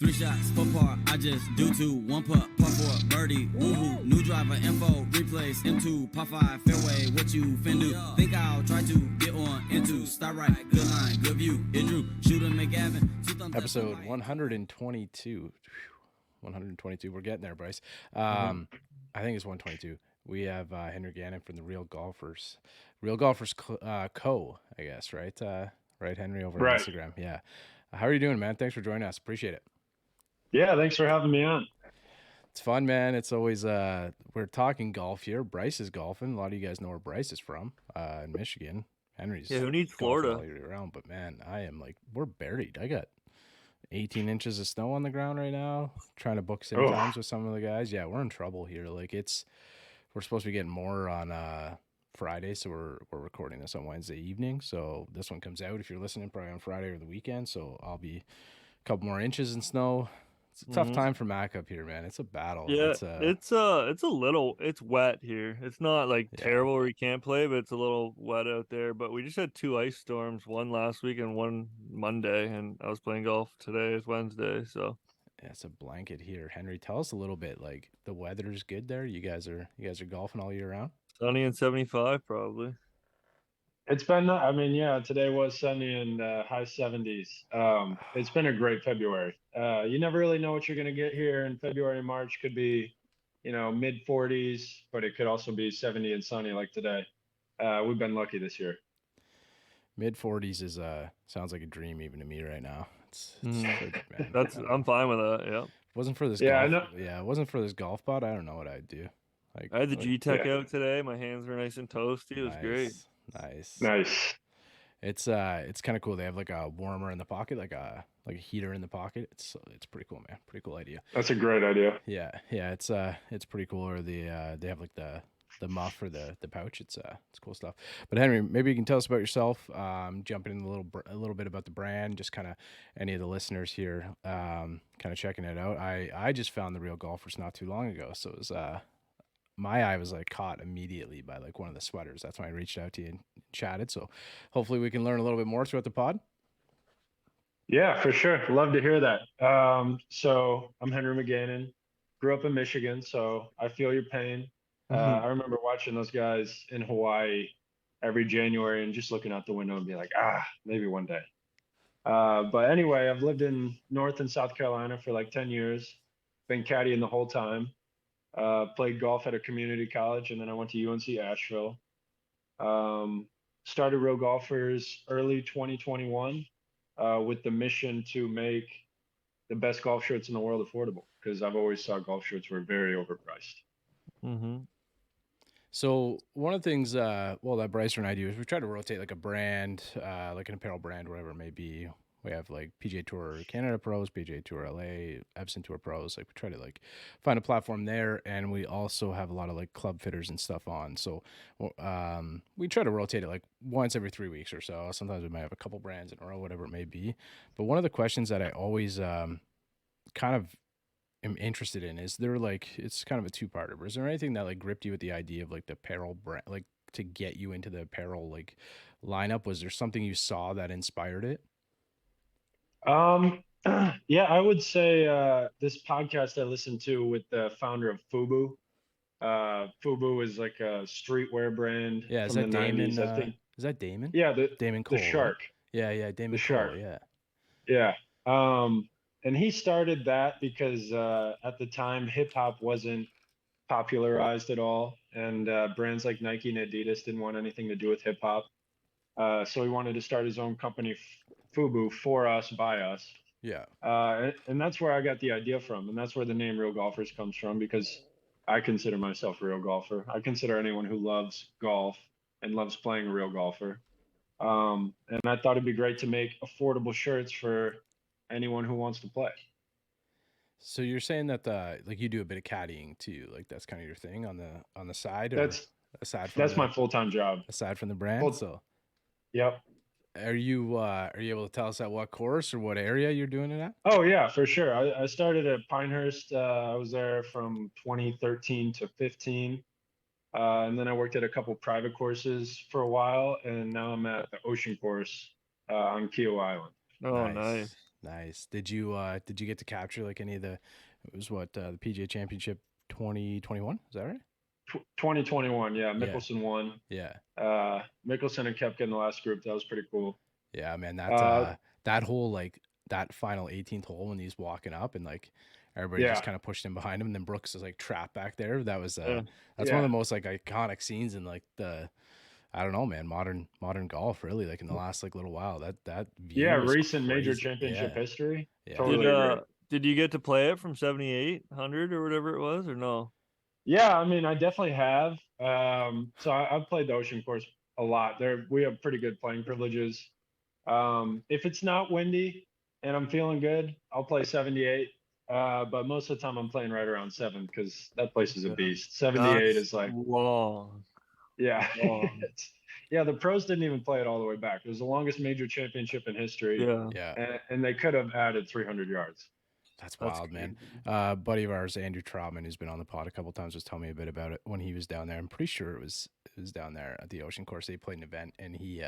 3 shots, per par, I just do 2. 1 putt, par 4, birdie, woohoo. New driver, info, replace, M2, par 5, fairway, what you fin do? Think I'll try to get on into, start right, good line, good view, it drew, shooter McGannon. Episode 122. 122, we're getting there, Bryce. I think it's 122. We have Henry McGannon from the Real Golfers Co., I guess, right? Right, Henry, over on Instagram. Yeah. How are you doing, man? Thanks for joining us. Appreciate it. Yeah, thanks for having me on. It's fun, man. It's always we're talking golf here. Bryce is golfing. A lot of you guys know where Bryce is from, in Michigan. Henry's who needs Florida all year round, but man, I am like, we're buried. I got 18 inches of snow on the ground right now. Trying to book sim times with some of the guys. Yeah, we're in trouble here. Like we're supposed to be getting more on Friday, so we're recording this on Wednesday evening. So this one comes out if you're listening probably on Friday or the weekend. So I'll be a couple more inches in snow. It's a tough time for Mac up here, man. It's a battle. Yeah, it's wet here. It's not like terrible where you can't play, but it's a little wet out there. But we just had 2 ice storms, one last week and one Monday, and I was playing golf today. It's Wednesday, so yeah, it's a blanket here. Henry, tell us a little bit. Like, the weather's good there. You guys are golfing all year round. Sunny and 75 probably. It's been, today was sunny and high 70s. It's been a great February. You never really know what you're going to get here in February and March. Could be, mid 40s, but it could also be 70 and sunny like today. We've been lucky this year. Mid 40s is sounds like a dream even to me right now. It's like, man, I'm fine with that. Yeah. Wasn't for this. Yeah, golf, I know. Yeah, it wasn't for this golf pod. I don't know what I'd do. Like, I had the G-Tech out today. My hands were nice and toasty. It was great. Nice. It's kind of cool. They have like a warmer in the pocket, like a heater in the pocket. It's pretty cool, man. Pretty cool idea. That's a great idea. Yeah. It's pretty cool. Or they have like the muff or the pouch. It's cool stuff. But Henry, maybe you can tell us about yourself. Jumping in a little bit about the brand, just kind of any of the listeners here, kind of checking it out. I just found the Real Golfers not too long ago, so it was my eye was like caught immediately by like one of the sweaters. That's why I reached out to you and chatted. So hopefully we can learn a little bit more throughout the pod. Yeah, for sure. Love to hear that. So I'm Henry McGannon, grew up in Michigan, so I feel your pain. I remember watching those guys in Hawaii every January and just looking out the window and be like, maybe one day. But anyway, I've lived in North and South Carolina for like 10 years, been caddying the whole time. Played golf at a community college, and then I went to UNC Asheville. Started Real Golfers early 2021 with the mission to make the best golf shirts in the world affordable, because I've always thought golf shirts were very overpriced. So one of the things, that Bryce and I do is we try to rotate like a brand, like an apparel brand, whatever it may be. We have like PGA Tour Canada Pros, PGA Tour LA, Epson Tour Pros. Like we try to like find a platform there, and we also have a lot of like club fitters and stuff on. So we try to rotate it like once every 3 weeks or so. Sometimes we might have a couple brands in a row, whatever it may be. But one of the questions that I always kind of am interested in is there like, it's kind of a two-parter, but is there anything that like gripped you with the idea of like the apparel brand, like to get you into the apparel like lineup? Was there something you saw that inspired it? Yeah, I would say this podcast I listened to with the founder of FUBU. FUBU is like a streetwear brand. Yeah, is that Damon? I think. Is that Damon? Yeah, Damon Cole, the Shark. Right? Yeah, Damon the Cole. Shark. Yeah. And he started that because at the time hip hop wasn't popularized at all, and brands like Nike and Adidas didn't want anything to do with hip hop. So he wanted to start his own company, FUBU, for us, by us. Yeah. And that's where I got the idea from, and that's where the name Real Golfers comes from, because I consider myself a real golfer. I consider anyone who loves golf and loves playing a real golfer. And I thought it'd be great to make affordable shirts for anyone who wants to play. So you're saying that like you do a bit of caddying too, like that's kind of your thing on the side, or that's my full-time job aside from the brand. Yep. Are you able to tell us at what course or what area you're doing it at? Oh yeah, for sure. I started at Pinehurst. I was there from 2013 to 15. And then I worked at a couple private courses for a while, and now I'm at the Ocean course on Kiowa Island. Oh, nice. Nice. Did you get to capture like any of the, it was what, the PGA Championship 2021? Is that right? 2021, yeah. Yeah. Mickelson won. Yeah. Mickelson and Koepka in the last group. That was pretty cool. Yeah, man, Uh, that whole like that final 18th hole when he's walking up and like everybody yeah, just kind of pushed him behind him, and then Brooks is like trapped back there. That was Yeah. that's one of yeah, the most like iconic scenes in like the, I don't know, man, modern golf really, like in the last like little while. That yeah. view is Recent major crazy. championship Yeah. history. Yeah. Totally agree. Did you get to play it from 7,800 or whatever it was, or no? Yeah, I mean, I definitely have. So I've played the Ocean Course a lot. There, we have pretty good playing privileges. If it's not windy and I'm feeling good, I'll play 78. But most of the time I'm playing right around 7 because that place is a Yeah. beast. 78 That's is like, long. yeah, Long. yeah. The pros didn't even play it all the way back. It was the longest major championship in history, Yeah. Yeah. and they could have added 300 yards. That's That's wild, man. crazy. Buddy of ours, Andrew Trotman, who's been on the pod a couple times, was telling me a bit about it when he was down there. I'm pretty sure it was down there at the Ocean Course. They played an event, and he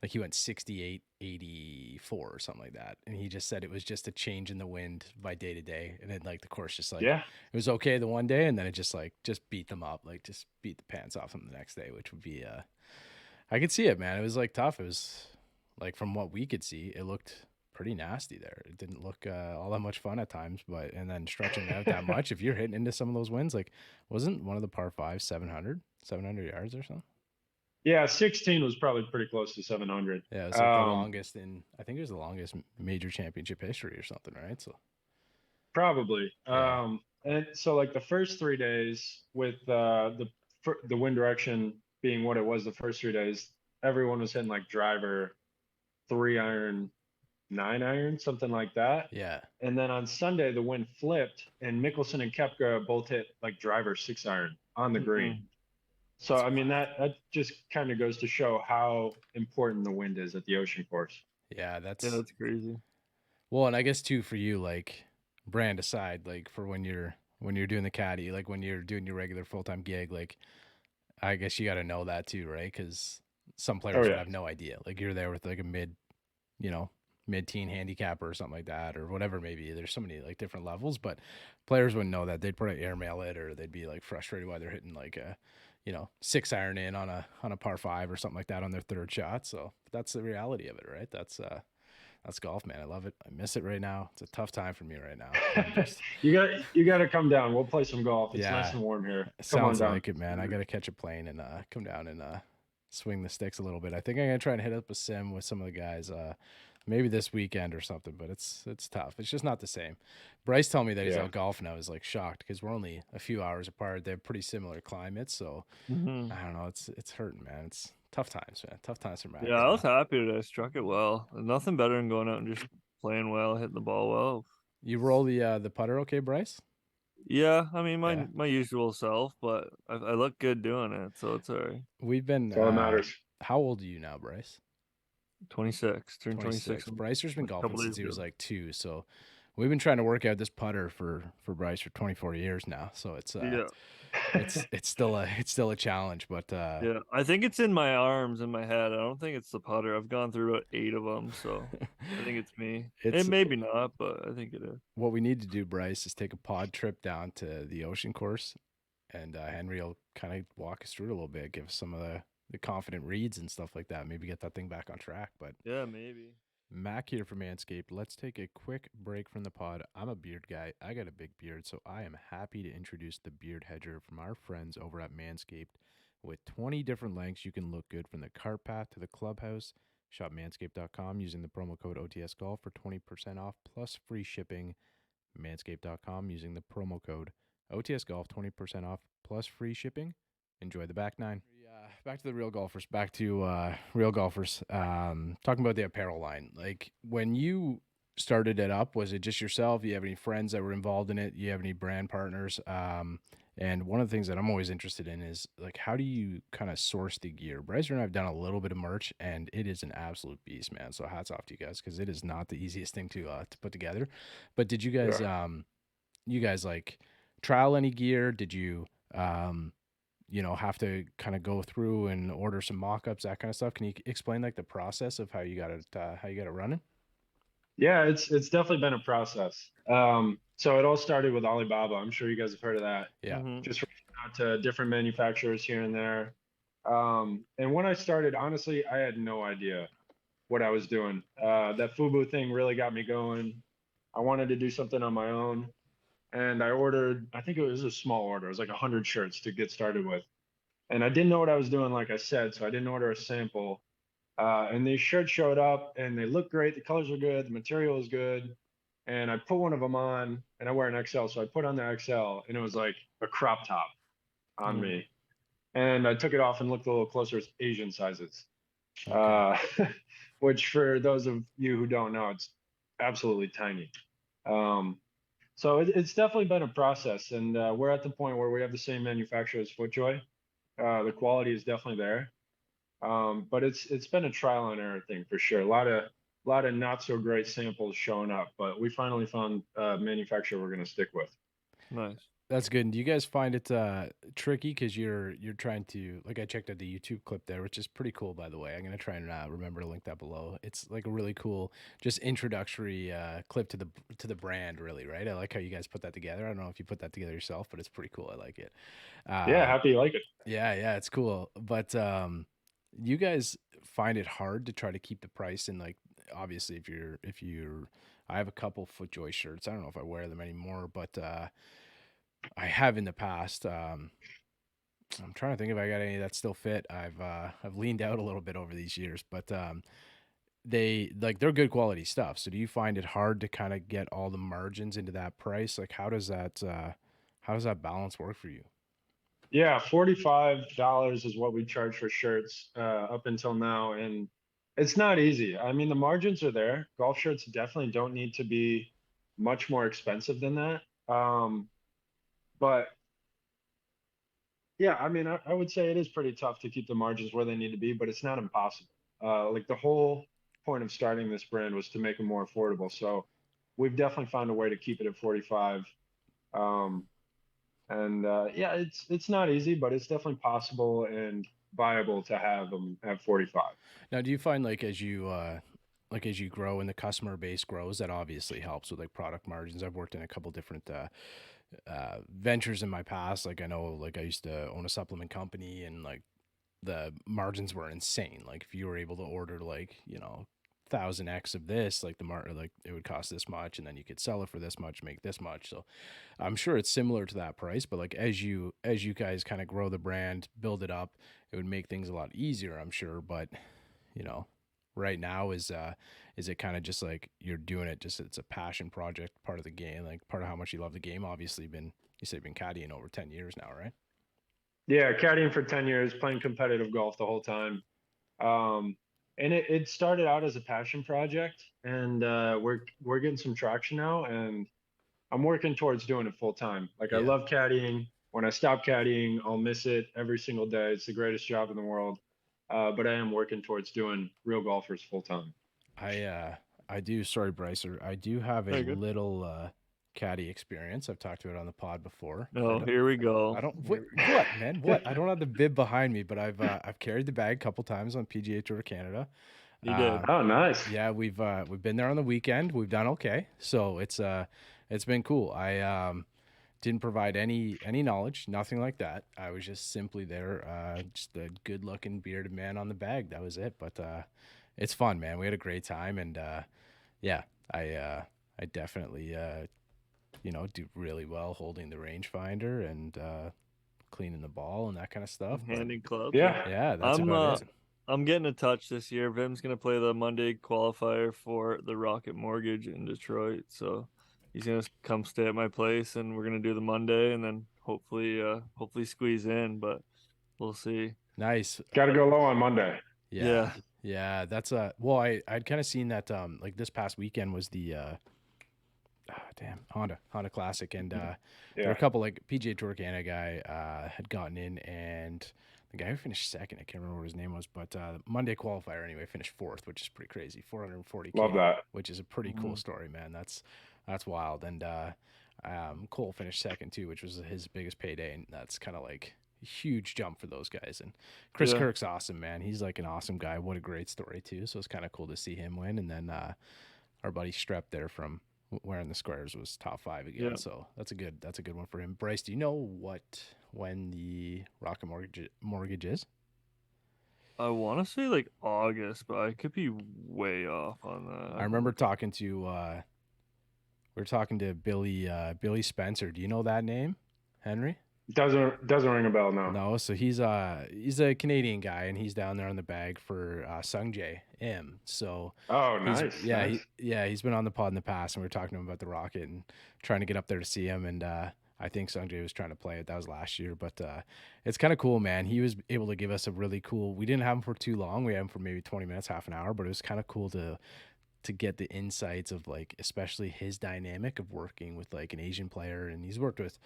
like he went 68, 84 or something like that. And he just said it was just a change in the wind by day to day, and then like the course just like Yeah, it was okay the one day, and then it just beat them up, like just beat the pants off them the next day, which would be I could see it, man. It was like tough. It was like from what we could see, it looked pretty nasty there. It didn't look all that much fun at times, but and then stretching out that much, if you're hitting into some of those winds, like wasn't one of the par fives 700 yards or something? yeah. 16 was probably pretty close to 700. Yeah, it was like the longest in, I think it was the longest major championship history or something, right? So Probably. yeah, And so like the first 3 days with the wind direction being what it was the first 3 days, everyone was hitting like driver 3 iron, 9 iron, something like that. yeah, And then on Sunday the wind flipped and Mickelson and Koepka both hit like driver 6 iron on the green. Mhm. So that's I mean wild. that just kind of goes to show how important the wind is at the Ocean Course. Yeah, Yeah, that's that's crazy. well, and I guess too for you, like brand aside, like for when you're doing the caddy, like when you're doing your regular full time gig, like I guess you got to know that too, right? Because some Oh players would yeah. have no idea. Like you're there with like a you know, mid-teen handicapper or something like that, or whatever. Maybe there's so many like different levels, but players wouldn't know that. They'd probably airmail it, or they'd be like frustrated why they're hitting like a, 6 iron in on a par five or something like that on their third shot. So that's the reality of it, right? That's golf, man. I love it. I miss it right now. It's a tough time for me right now. I'm just You got to come down. We'll play some golf. It's nice yeah. and warm here. It Come on sounds down. like it, man. I gotta catch a plane and come down and swing the sticks a little bit. I think I'm gonna try and hit up a sim with some of the guys, maybe this weekend or something. But it's tough. It's just not the same. Bryce told me that he's Yeah. out golfing. I was like shocked because we're only a few hours apart. They have pretty similar climates, so Mhm. I don't know. It's hurting, man. It's tough times, man. Tough times for Mac. Yeah, I was happy that I struck it well. There's nothing better than going out and just playing well, hitting the ball well. You roll the putter, okay, Bryce? Yeah, I mean Yeah. my usual self, but I look good doing it, so it's all right. We've been. That's all that matters. How old are you now, Bryce? 26, turned 26 26. Brycer's been a golfing couple since days he was ago. like 2, so we've been trying to work out this putter for Bryce for 24 years now. So Yeah, it's still a challenge, but yeah. I think it's in my arms, in my head. I don't think it's the putter. I've gone through about 8 of them, so I think it's me. it's It maybe not, but I think it is. what we need to do, Bryce, is take a pod trip down to the Ocean Course, and Henry will kind of walk us through it a little bit, give us some of the confident reads and stuff like that. Maybe get that thing back on track. But Yeah, maybe. Mac here from Manscaped. Let's take a quick break from the pod. I'm a beard guy. I got a big beard, so I am happy to introduce the Beard Hedger from our friends over at Manscaped. With 20 different lengths, you can look good from the cart path to the clubhouse. Shop manscaped.com using the promo code OTSGolf for 20% off plus free shipping. Manscaped.com using the promo code OTSGolf, 20% off plus free shipping. Enjoy the back nine. Back to the real golfers. Back to real golfers. Talking about the apparel line. Like when you started it up, was it just yourself? You have any friends that were involved in it? You have any brand partners? And one of the things that I'm always interested in is like, how do you kind of source the gear? Bryce and I have done a little bit of merch, and it is an absolute beast, man. So hats off to you guys because it is not the easiest thing to put together. But did you guys, you guys like trial any gear? Did you, have to kind of go through and order some mock-ups, that kind of stuff? Can you explain like the process of how you got it running? Yeah, it's definitely been a process. So it all started with Alibaba. I'm sure you guys have heard of that. Yeah. Just reaching out to different manufacturers here and there. And when I started, honestly, I had no idea what I was doing. That FUBU thing really got me going. I wanted to do something on my own, and I ordered, I think it was a small order. It was like 100 shirts to get started with. And I didn't know what I was doing, like I said, so I didn't order a sample. And these shirts showed up and they looked great. The colors were good. The material was good. And I put one of them on, and I wear an XL. So I put on the XL, and it was like a crop top on me. And I took it off and looked a little closer. It's Asian sizes, Okay. which for those of you who don't know, it's absolutely tiny. Um, so it's definitely been a process. And we're at the point where we have the same manufacturer as FootJoy. The quality is definitely there. But it's been a trial and error thing for sure. A lot of not so great samples showing up, but we finally found a manufacturer we're going to stick with. Nice. That's good. And do you guys find it tricky because you're trying to, like, I checked out the YouTube clip there, which is pretty cool, by the way. I'm gonna try and remember to link that below. It's like a really cool, just introductory clip to the brand, really, right? I like how you guys put that together. I don't know if you put that together yourself, but it's pretty cool. I like it. Yeah, happy you like it. Yeah, it's cool. But you guys find it hard to try to keep the price, and like, obviously, if you're, I have a couple FootJoy shirts. I don't know if I wear them anymore, but I have in the past. I'm trying to think if I got any that still fit. I've leaned out a little bit over these years, but they're good quality stuff. So do you find it hard to kind of get all the margins into that price? Like, how does that balance work for you? Yeah, $45 is what we charge for shirts up until now, and it's not easy. I mean, the margins are there. Golf shirts definitely don't need to be much more expensive than that. But yeah, I mean, I would say it is pretty tough to keep the margins where they need to be, but it's not impossible. Like the whole point of starting this brand was to make them more affordable. So we've definitely found a way to keep it at 45. Um, and yeah, it's not easy, but it's definitely possible and viable to have them at 45. Now, do you find like as you grow and the customer base grows, that obviously helps with like product margins? I've worked in a couple different ventures in my past. Like, I know, like, I used to own a supplement company, and like the margins were insane. Like, if you were able to order, like, 1,000x of this, like like it would cost this much, and then you could sell it for this much, make this much. So I'm sure it's similar to that price, but like as you guys kind of grow the brand, build it up, it would make things a lot easier, I'm sure. But you know, right now is it kind of just like you're doing it, just it's a passion project, part of the game, like part of how much you love the game? Obviously, you said you've been caddying over 10 years now, right? Yeah, caddying for 10 years, playing competitive golf the whole time. Um, and it started out as a passion project, and we're getting some traction now, and I'm working towards doing it full time. Like, I Yeah. love caddying. When I stop caddying, I'll miss it every single day. It's the greatest job in the world. But I am working towards doing real golfers full time. I do, sorry, Brycer, I do have a Very good. little caddy experience. I've talked to it on the pod before. No, here we go. I don't what, man, what? I don't have the bib behind me, but I've carried the bag a couple times on PGA Tour Canada. You did. Oh, nice. Yeah, we've been there on the weekend. We've done okay, so it's been cool. I didn't provide any knowledge, nothing like that. I was just simply there, just a good looking bearded man on the bag. That was it. But it's fun, man. We had a great time, and yeah, I definitely do really well holding the rangefinder and cleaning the ball and that kind of stuff. But Handing clubs. Yeah. yeah, that's about it. I'm getting a touch this year. Vim's gonna play the Monday qualifier for the Rocket Mortgage in Detroit, so he's gonna come stay at my place, and we're gonna do the Monday, and then hopefully squeeze in, but we'll see. Nice. Got to go low on Monday. Yeah, that's well, I'd kind of seen that like this past weekend was the Honda Classic, and there were a couple, like PGA Tour Canada guy had gotten in, and the guy who finished second, I can't remember what his name was, but Monday qualifier anyway, finished fourth, which is pretty crazy, 440K. Love that. Which is a pretty cool story, man. That's wild. And Cole finished second too, which was his biggest payday, and that's kind of like a huge jump for those guys. And Chris Kirk's awesome, man. He's like an awesome guy. What a great story too. So it's kind of cool to see him win. And then our our buddy Strep there from wearing the squares was top 5 again. Yeah. So that's a good one for him. Bryce, do you know when the Rocket Mortgage is? I want to say like August, but I could be way off on that. I remember talking to we were talking to Billy Spencer. Do you know that name, Henry? Doesn't ring a bell, no. No, so he's a Canadian guy, and he's down there on the bag for Sungjae M. So nice. He's been on the pod in the past, and we were talking to him about the Rocket and trying to get up there to see him. And I think Sungjae was trying to play it. That was last year, but it's kind of cool, man. He was able to give us a really cool. We didn't have him for too long. We had him for maybe 20 minutes, half an hour, but it was kind of cool to get the insights of like, especially his dynamic of working with like an Asian player, and he's worked with,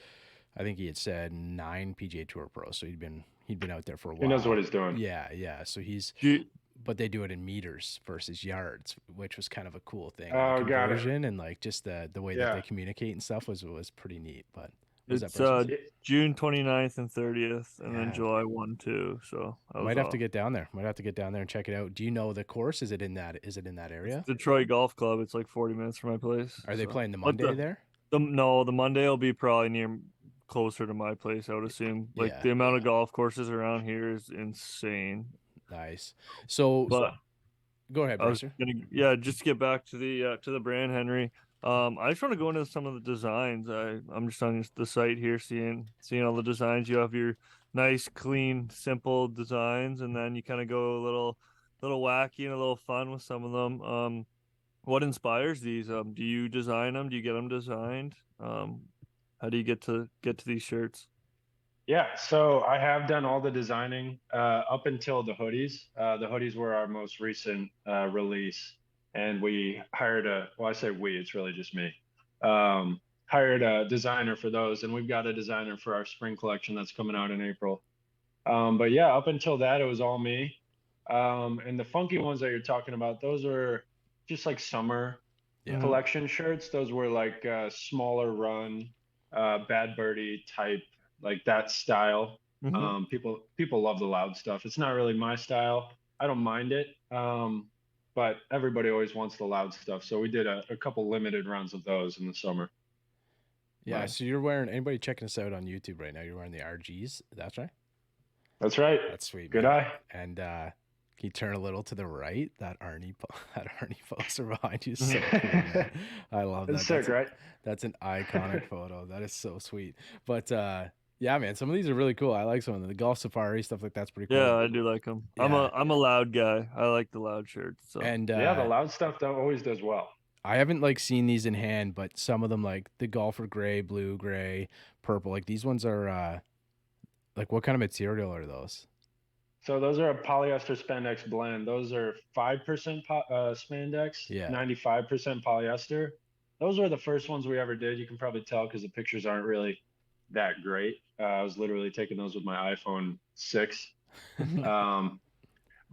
I think he had said 9 PGA Tour pros, so he'd been out there for a while. He knows what he's doing. Yeah. So but they do it in meters versus yards, which was kind of a cool thing. Oh, got it. And like just the way that they communicate and stuff was pretty neat. But it's June 29th and 30th, and then July 1 too. So I might have to get down there. And check it out. Do you know the course? Is it in that area? It's Detroit Golf Club. It's like 40 minutes from my place. Are they playing the Monday there? No, the Monday will be probably closer to my place, I would assume. Like the amount of golf courses around here is insane. Nice. So go ahead, Brucer. Just to get back to the brand, Henry. I just want to go into some of the designs. I'm just on the site here, seeing all the designs. You have your nice, clean, simple designs, and then you kind of go a little wacky and a little fun with some of them. What inspires these? Do you design them? Do you get them designed? How do you get to these shirts? Yeah, so I have done all the designing up until the hoodies. The hoodies were our most recent release, and we hired I say we, it's really just me, hired a designer for those, and we've got a designer for our spring collection that's coming out in April. But yeah, up until that, it was all me. And the funky ones that you're talking about, those are just like summer collection shirts. Those were like smaller run, Bad Birdie type, like that style. Mm-hmm. People love the loud stuff. It's not really my style. I don't mind it. But everybody always wants the loud stuff. So we did a couple limited runs of those in the summer. Yeah. So you're wearing, anybody checking us out on YouTube right now, you're wearing the RGs. That's right. That's right. That's sweet. Good man. eye. And can you turn a little to the right? That Arnie poster behind you is so cool, man. I love that. It's sick, right? That's an iconic photo. That is so sweet. But yeah, man, some of these are really cool. I like some of them. The golf safari stuff like that's pretty cool. Yeah, I do like them. Yeah. I'm a loud guy. I like the loud shirts. So. And the loud stuff always does well. I haven't like seen these in hand, but some of them like the golfer gray, blue, gray, purple. Like these ones are like what kind of material are those? So those are a polyester spandex blend. Those are 5% spandex, 95% polyester. Those were the first ones we ever did. You can probably tell because the pictures aren't really that great. I was literally taking those with my iPhone 6.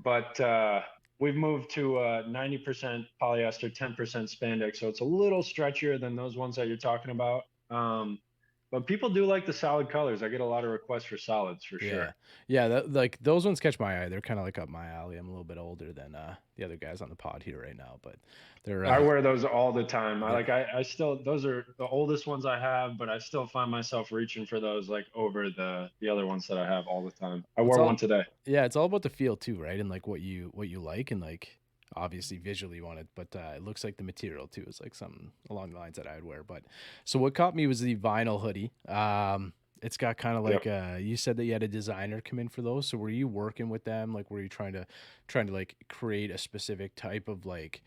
But we've moved to 90% polyester, 10% spandex. So it's a little stretchier than those ones that you're talking about. But people do like the solid colors. I get a lot of requests for solids for sure. Yeah, like those ones catch my eye. They're kind of like up my alley. I'm a little bit older than the other guys on the pod here right now, but they're. I wear those all the time. I still, those are the oldest ones I have, but I still find myself reaching for those like over the other ones that I have all the time. I wore one today. Yeah, it's all about the feel too, right? And like what you like, and like obviously visually you want it, but it looks like the material too is like something along the lines that I would wear. But so what caught me was the vinyl hoodie. It's got kind of like you said that you had a designer come in for those. So were you working with them? Like were you trying to like create a specific type of like,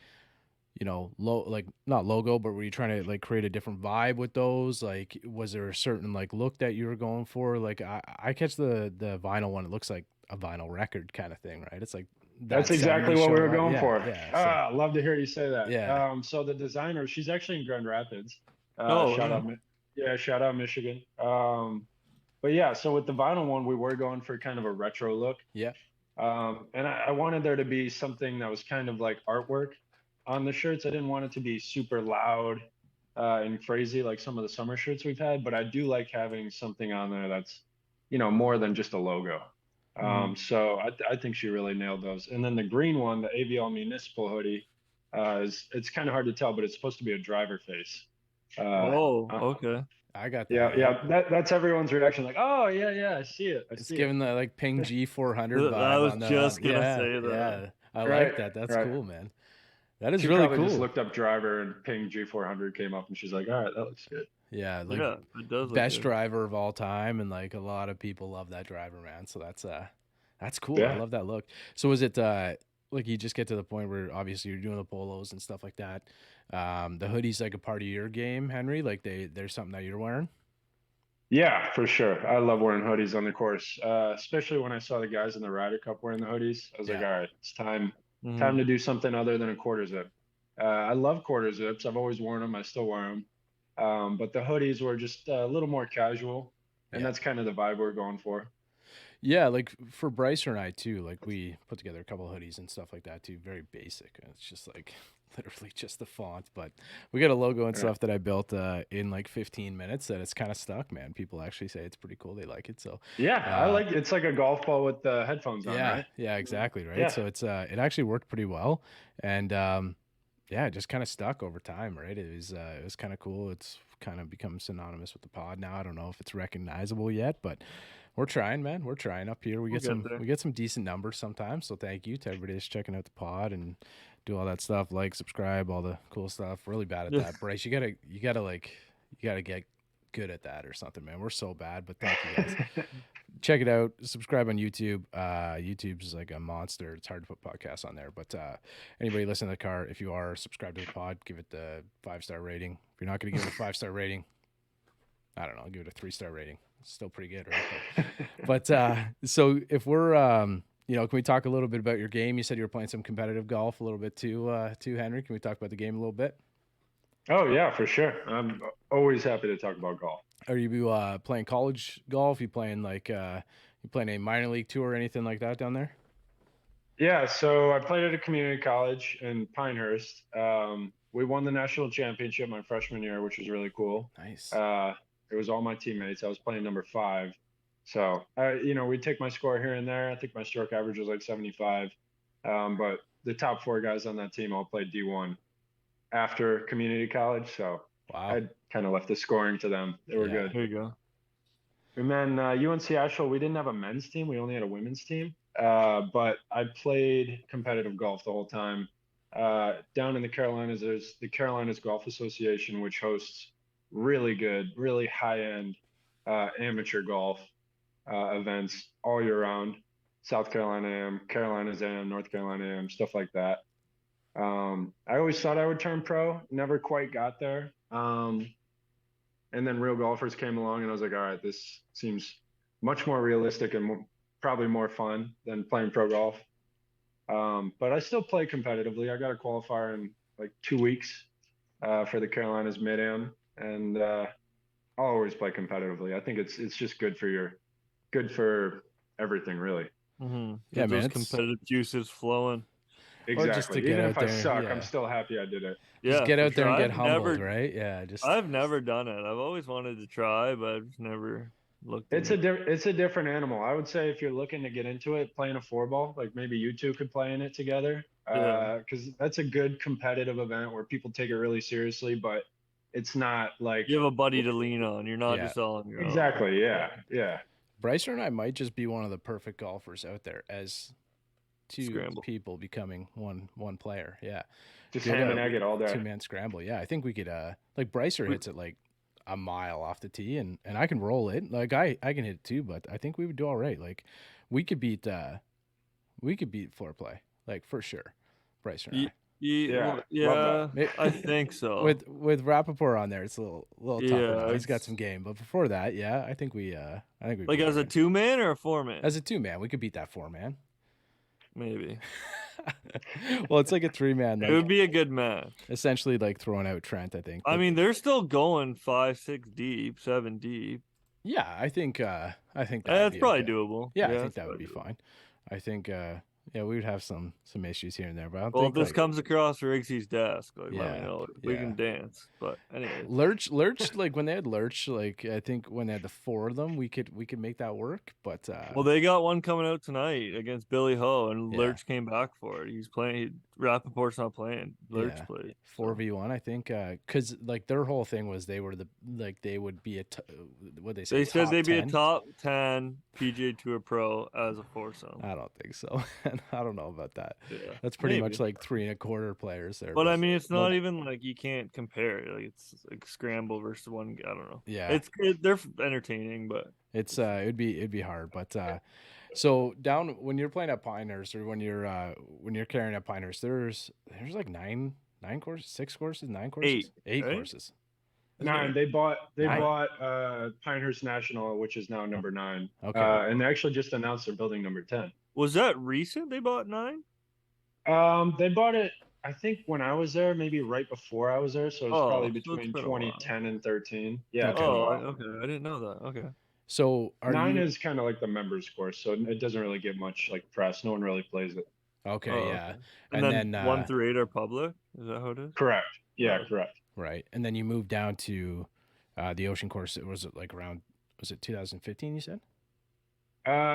you know, like not logo, but were you trying to like create a different vibe with those? Like was there a certain like look that you were going for? Like I catch the vinyl one. It looks like a vinyl record kind of thing, right? It's like that's exactly what we were going for. Yeah, so. Love to hear you say that. Yeah. So the designer, she's actually in Grand Rapids. Shout out Michigan. But yeah, so with the vinyl one, we were going for kind of a retro look. Yeah. And I wanted there to be something that was kind of like artwork on the shirts. I didn't want it to be super loud and crazy like some of the summer shirts we've had, but I do like having something on there that's, you know, more than just a logo. So I think she really nailed those. And then the green one, the AVL Municipal hoodie, It's kind of hard to tell, but it's supposed to be a driver face. Oh, uh, okay. I got that. yeah. That's everyone's reaction. Like, oh yeah, I see it. It's giving the like Ping G400 vibe. I was on the, just gonna yeah, say that. Yeah, I Right, like that. That's right. cool, man. That is She really probably cool. just looked up driver and Ping G400 came up, and she's like, all right, that looks good. Yeah, like Yeah, it does look best good. driver of all time, and like a lot of people love that driver, man. So that's cool. Yeah. I love that look. So is it like you just get to the point where obviously you're doing the polos and stuff like that? The hoodie's like a part of your game, Henry. Like there's something that you're wearing. Yeah, for sure. I love wearing hoodies on the course, especially when I saw the guys in the Ryder Cup wearing the hoodies. I was like, Yeah. all right, it's time Mhm. to do something other than a quarter zip. I love quarter zips. I've always worn them. I still wear them. But the hoodies were just a little more casual, and Yeah. that's kind of the vibe we're going for. Yeah, like for Brycer and I too, like we put together a couple of hoodies and stuff like that too. Very basic. It's just like literally just the font, but we got a logo and Yeah. stuff that I built in like 15 minutes that it's kind of stuck, man. People actually say it's pretty cool. They like it. So Yeah, I like it's like a golf ball with the headphones on, yeah, right? yeah, exactly, right. Yeah. So it's it actually worked pretty well, and yeah, it just kind of stuck over time, right? It was kind of cool. It's kind of become synonymous with the pod now. I don't know if it's recognizable yet, but we're trying, man. We're trying up here. We We'll get get there. we get some decent numbers sometimes. So thank you to everybody that's checking out the pod and do all that stuff, like, subscribe, all the cool stuff. Really bad at Yeah. that, Bryce. You gotta get good at that or something, man. We're so bad, but thank you guys. Check it out. Subscribe on YouTube. YouTube's like a monster. It's hard to put podcasts on there, but anybody listening to the car, if you are subscribed to the pod, give it the 5-star rating. If you're not going to give it a 5-star rating, I don't know, give it a 3-star rating. It's still pretty good, right? But so if we're you know, can we talk a little bit about your game? You said you were playing some competitive golf a little bit too, Henry. Can we talk about the game a little bit? Oh yeah, for sure. I'm always happy to talk about golf. Are you playing college golf? You playing like you playing a minor league tour or anything like that down there? Yeah, so I played at a community college in Pinehurst. We won the national championship my freshman year, which was really cool. Nice. It was all my teammates. I was playing number 5. So, you know, we'd take my score here and there. I think my stroke average was like 75. But the top 4 guys on that team all played D1 after community college. So Wow. I kind of left the scoring to them. They were Yeah. good. There you go. And then UNC Asheville, we didn't have a men's team. We only had a women's team. But I played competitive golf the whole time. Down in the Carolinas, there's the Carolinas Golf Association, which hosts really good, really high-end amateur golf events all year round. South Carolina AM, Carolinas AM, North Carolina AM, stuff like that. I always thought I would turn pro, never quite got there. And then Real Golfers came along, and I was like, all right, this seems much more realistic and probably more fun than playing pro golf. But I still play competitively. I got a qualifier in like 2 weeks for the Carolinas Mid-Am, and I'll always play competitively. I think it's just good for everything, really. Mm-hmm. Yeah, man, Those it's- competitive juices flowing. Exactly. just to get Even out if I there, suck, yeah. I'm still happy I did it. Yeah, Just get for out there sure. and get I've humbled, never, right? Yeah, just I've never done it. I've always wanted to try, but I've just never looked. It's into it's a different animal. I would say if you're looking to get into it, playing a 4-ball, like maybe you two could play in it together. Yeah. Because that's a good competitive event where people take it really seriously, but it's not like You have a buddy to lean on. You're not Yeah. just all on your own. exactly. Yeah. Brycer and I might just be one of the perfect golfers out there as 2 Scramble. people becoming one player. Yeah. Just Good, ham and egg it all day. 2-man scramble. Yeah, I think we could like Brycer hits it like a mile off the tee and I can roll it. Like I can hit it too, but I think we would do all right. Like we could beat floor play, like for sure. Brycer and I. Yeah, Yeah, love that. I think so. With Rappaport on there, it's a little tougher. Yeah, Now. He's got it's- some game, but before that, yeah, I think we like beat as a him. 2-man or a 4-man? As a 2-man, we could beat that 4-man. Maybe. Well, it's like a 3-man, It would like be a good match. essentially like throwing out Trent. I think. I But mean, they're still going 5, 6 deep, 7 deep. yeah, I think that would That's be probably okay. doable. Yeah, I it's think that would be probably doable. fine. I think Yeah, we would have some issues here and there, but I don't Well, if think this like comes across Riggsy's desk, like let me yeah, know. We yeah. can dance. But anyway, Lurch, like when they had Lurch, like I think when they had the 4 of them, we could make that work. But well, they got one coming out tonight against Billy Ho, and Yeah. Lurch came back for it. He's playing. Rappaport's not playing. Lurch yeah, played. 4v1, I think, because like their whole thing was they were they would be what they say. They said top they'd be a 10? top 10 PGA Tour pro as a foursome. I don't think so. I don't know about that. Yeah, That's pretty maybe. much like 3 1/4 players there. But I mean, it's not even like you can't compare it. Like it's like scramble versus one. I don't know. Yeah, They're entertaining, but it's it'd be hard. But so down when you're playing at Pinehurst or when you're carrying at Pinehurst, there's like nine courses, 6 courses, 9 courses, 8 right? courses. 9. They bought Nine. Pinehurst National, which is now number 9. Okay. And they actually just announced they're building number 10. Was that recent? They bought 9. They bought it, I think, when I was there, maybe right before I was there. So it was probably so it's between been a while. 2010 and 13. Yeah. Okay. It's been a while. Okay. I didn't know that. Okay. So 9 is kind of like the members course, so it doesn't really get much like press. No one really plays it. Okay, Oh, yeah. okay. And then 1 through 8 are public. Is that how it is? Correct. Yeah, Oh. correct. right. And then you moved down to the Ocean course. Was it like around? Was it 2015? You said?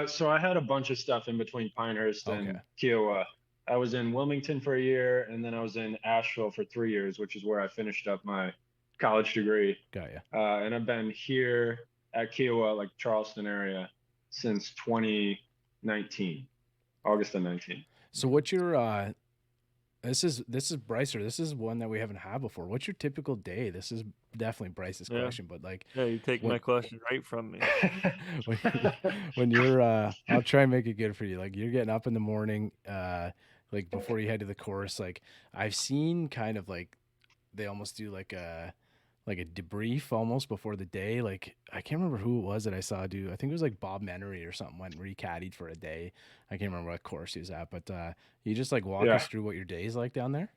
So I had a bunch of stuff in between Pinehurst and Okay. Kiowa. I was in Wilmington for a year, and then I was in Asheville for 3 years, which is where I finished up my college degree. Got you. And I've been here at Kiowa, like Charleston area, since 2019, August of 19. So what's your this is Brycer. This is one that we haven't had before. What's your typical day? This is definitely Bryce's question, but like Yeah, you take my question right from me. when you're I'll try and make it good for you. Like you're getting up in the morning, like before you head to the course. Like I've seen kind of like they almost do like a debrief almost before the day. Like I can't remember who it was that I saw do. I think it was like Bob Menery or something went recaddied for a day. I can't remember what course he was at, but you just like walk us through what your day is like down there.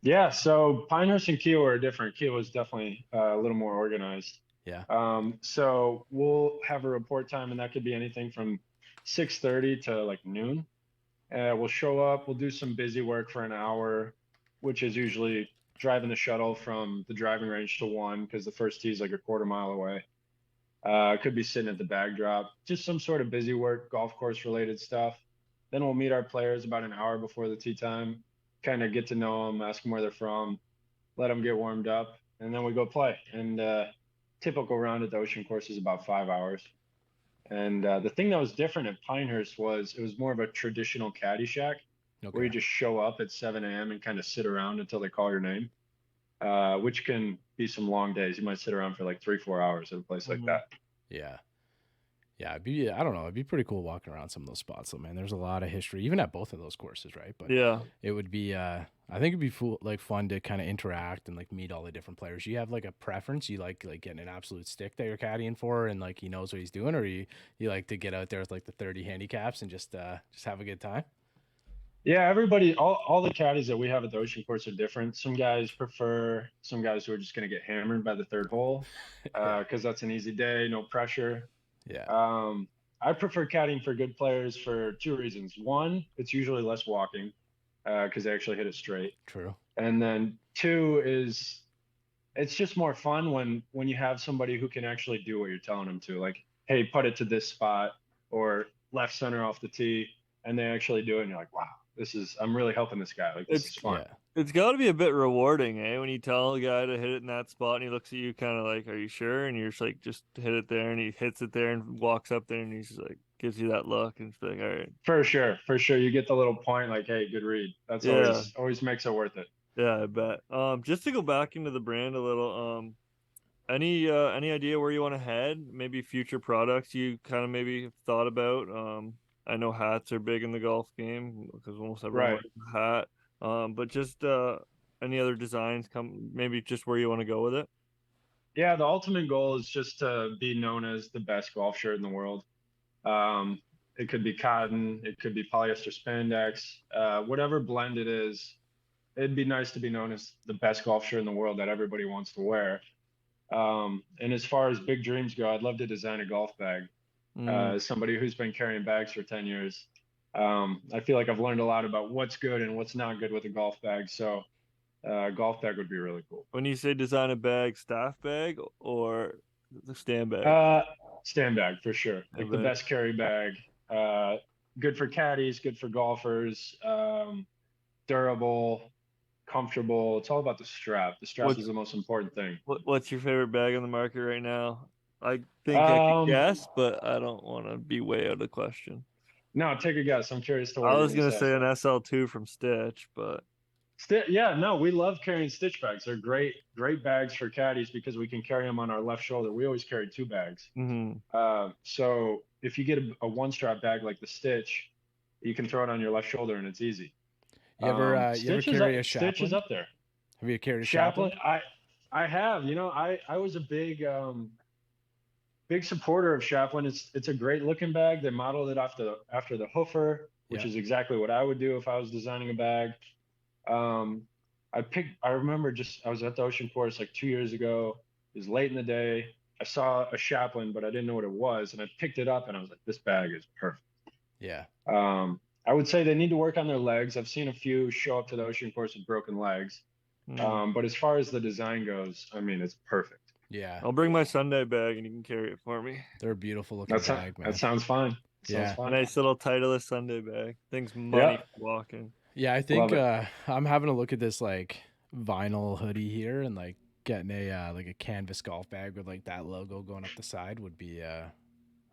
Yeah, so Pinehurst and Kiowa are different. Kiowa is definitely a little more organized. Yeah. So we'll have a report time, and that could be anything from 6:30 to like noon. We'll show up. We'll do some busy work for an hour, which is usually driving the shuttle from the driving range to 1 because the first tee is like a 1/4 mile away. Could be sitting at the bag drop, just some sort of busy work, golf course related stuff. Then we'll meet our players about an hour before the tee time, kind of get to know them, ask them where they're from, let them get warmed up, and then we go play. And typical round at the Ocean course is about 5 hours. And the thing that was different at Pinehurst was it was more of a traditional caddy shack where you just show up at 7 a.m. and kind of sit around until they call your name, which can be some long days. You might sit around for like 3-4 hours at a place like that. Yeah. Yeah, I don't know. It'd be pretty cool walking around some of those spots. So, man, there's a lot of history, even at both of those courses, right? But yeah, it would be, I think it'd be fun to kind of interact and like meet all the different players. You have like a preference? You like getting an absolute stick that you're caddying for, and like he knows what he's doing, or you like to get out there with like the 30 handicaps and just have a good time? Yeah, everybody, all the caddies that we have at the Ocean course are different. Some guys prefer some guys who are just going to get hammered by the 3rd hole because that's an easy day, no pressure. Yeah. I prefer caddying for good players for 2 reasons. One, it's usually less walking because they actually hit it straight. True. And then 2 is it's just more fun when you have somebody who can actually do what you're telling them to. Like, hey, put it to this spot or left center off the tee, and they actually do it, and you're like, wow, I'm really helping this guy. Like, this is fun. Yeah. it's got to be a bit rewarding, eh? When you tell a guy to hit it in that spot, and he looks at you, kind of like, "Are you sure?" And you're just like, "Just hit it there," and he hits it there and walks up there, and he's just like, gives you that look, and it's like, "All right." For sure. You get the little point, like, hey, good read. That's always makes it worth it. Yeah, I bet. Just to go back into the brand a little, any idea where you want to head? Maybe future products you kind of maybe thought about. I know hats are big in the golf game because almost everyone wears a hat. But just any other designs maybe just where you want to go with it? Yeah, the ultimate goal is just to be known as the best golf shirt in the world. It could be cotton, it could be polyester spandex, whatever blend it is. It'd be nice to be known as the best golf shirt in the world that everybody wants to wear. And as far as big dreams go, I'd love to design a golf bag. As somebody who's been carrying bags for 10 years, I feel like I've learned a lot about what's good and what's not good with a golf bag. So golf bag would be really cool. When you say design a bag, staff bag or the stand bag? Stand bag for sure. Like the best carry bag. Good for caddies, good for golfers, durable, comfortable. It's all about the strap. The strap is the most important thing. What's your favorite bag on the market right now? I think I could guess, but I don't want to be way out of the question. No, take a guess. I'm curious to what I was going to say an SL2 from Stitch, but... Yeah, no, we love carrying Stitch bags. They're great bags for caddies because we can carry them on our left shoulder. We always carry 2 bags. So if you get a one-strap bag like the Stitch, you can throw it on your left shoulder and it's easy. You ever carry a Chaplin? Stitch is up there. Have you carried a Chaplin? I have. You know, I was a big supporter of Chaplin. It's a great looking bag. They modeled it after the Hoofer, which is exactly what I would do if I was designing a bag. I remember I was at the Ocean Course like 2 years ago. It was late in the day. I saw a Chaplin, but I didn't know what it was. And I picked it up and I was like, this bag is perfect. Yeah. I would say they need to work on their legs. I've seen a few show up to the Ocean Course with broken legs. But as far as the design goes, I mean, it's perfect. Yeah. I'll bring my Sunday bag and you can carry it for me. They're a beautiful looking bag, man. That sounds fine. Yeah. A nice little Titleist Sunday bag. Things money walking. Yeah, I think I'm having a look at this like vinyl hoodie here and like getting a like a canvas golf bag with like that logo going up the side would be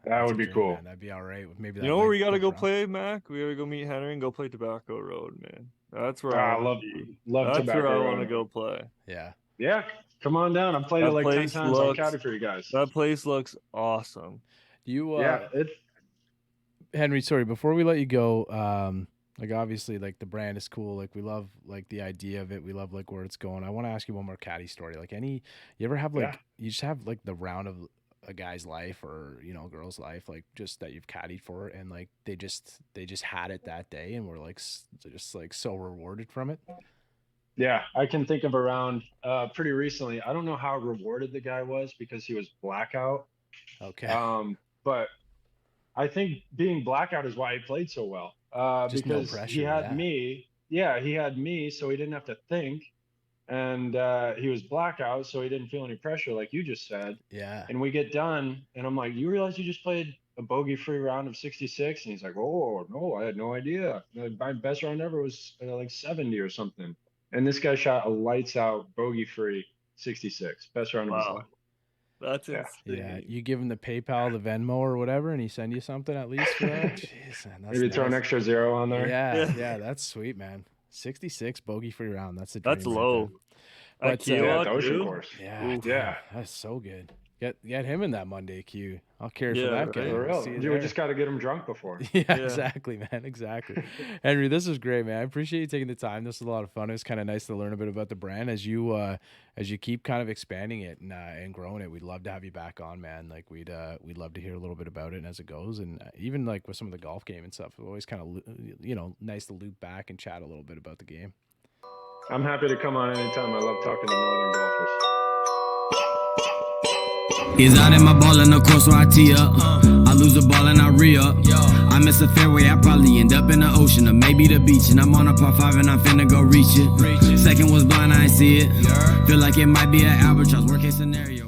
that would be cool. Man. That'd be all right. Maybe you know where we gotta go play, Mac? We gotta go meet Henry and go play Tobacco Road, man. That's where I love That's Tobacco where I Road. want to go play. Yeah. Yeah, come on down. I've played it like 10 times. I'll caddy for you guys. That place looks awesome. Henry, sorry, before we let you go, like obviously like the brand is cool. Like we love like the idea of it. We love like where it's going. I want to ask you one more caddy story. Like you ever have like you just have like the round of a guy's life or a girl's life, like just that you've caddied for and like they just had it that day and were like just like so rewarded from it? Yeah, I can think of a round pretty recently. I don't know how rewarded the guy was because he was blackout. Okay. But I think being blackout is why he played so well. Just because no pressure, he had me. Yeah, he had me, so he didn't have to think. And he was blackout, so he didn't feel any pressure, like you just said. Yeah. And we get done, and I'm like, you realize you just played a bogey-free round of 66? And he's like, oh, no, I had no idea. My best round ever was like 70 or something. And this guy shot a lights-out bogey-free 66. Best round of his life. That's it. Yeah, you give him the PayPal, the Venmo, or whatever, and he send you something at least for that. Jeez, man, maybe throw an extra zero on there. Yeah, that's sweet, man. 66 bogey-free round. That's a dream. That's low. But Ocean Course. Yeah, that's so good. Get him in that Monday queue. I'll carry for that guy. For real. You just got to get him drunk before. Yeah, exactly, man. Exactly. Henry, this was great, man. I appreciate you taking the time. This was a lot of fun. It was kind of nice to learn a bit about the brand as you keep kind of expanding it and growing it. We'd love to have you back on, man. Like we'd love to hear a little bit about it and as it goes, and even like with some of the golf game and stuff. It's always kind of nice to loop back and chat a little bit about the game. I'm happy to come on anytime. I love talking to Northern golfers. He's out in my ball in the course, so I tee up. I lose the ball and I re-up. I miss a fairway, I probably end up in the ocean or maybe the beach. And I'm on a par 5 and I'm finna go reach it. Second was blind, I ain't see it. Feel like it might be an albatross, worst case scenario.